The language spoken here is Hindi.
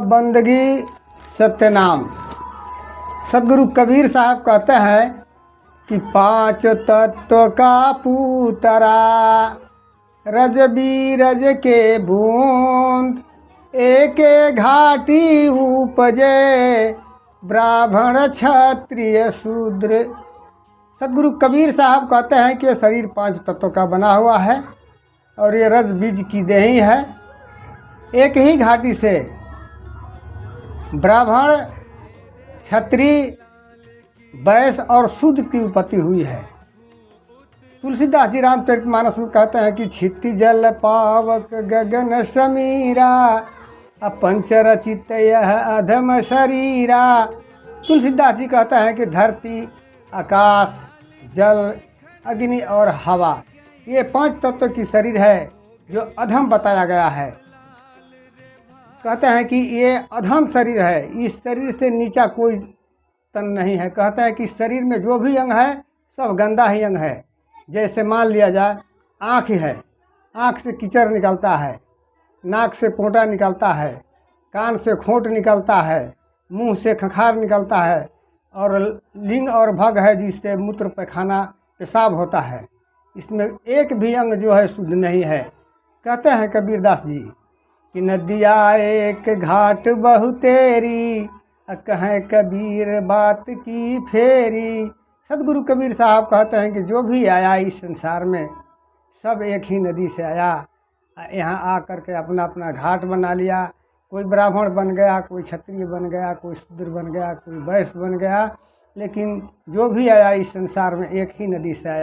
बंदगी सत्यनाम। सदगुरु कबीर साहब कहते हैं कि पांच तत्व का पूतरा, रज बीरज के बूंद, एक घाटी उपजे, ब्राह्मण क्षत्रिय शूद्र। सदगुरु कबीर साहब कहते हैं कि ये शरीर पांच तत्वों का बना हुआ है और ये रज बीज की देही है। एक ही घाटी से ब्राह्मण, क्षत्रिय, वैश्य और शूद्र की उत्पत्ति हुई है। तुलसीदास जी रामचरितमानस में कहते हैं कि क्षिति जल पावक गगन समीरा, अपंच रचित यह अधम शरीरा। तुलसीदास जी कहता है कि धरती, आकाश, जल, अग्नि और हवा, ये पांच तत्व की शरीर है जो अधम बताया गया है। कहते हैं कि ये अधम शरीर है, इस शरीर से नीचा कोई तन नहीं है। कहते हैं कि शरीर में जो भी अंग है सब गंदा ही अंग है। जैसे मान लिया जाए आँख है, आँख से कीचड़ निकलता है, नाक से पोंटा निकलता है, कान से खोंट निकलता है, मुंह से खखार निकलता है और लिंग और भग है जिससे मूत्र पैखाना पेशाब होता है। इसमें एक भी अंग जो है शुद्ध नहीं है। कहते हैं कबीरदास जी कि नदिया एक घाट बहु तेरी, कहें कबीर बात की फेरी। सदगुरु कबीर साहब कहते हैं कि जो भी आया इस संसार में सब एक ही नदी से आया। यहाँ आ कर के अपना अपना घाट बना लिया। कोई ब्राह्मण बन गया, कोई क्षत्रिय बन गया, कोई शूद्र बन गया, कोई वैश्य बन गया, लेकिन जो भी आया इस संसार में एक ही नदी से आया।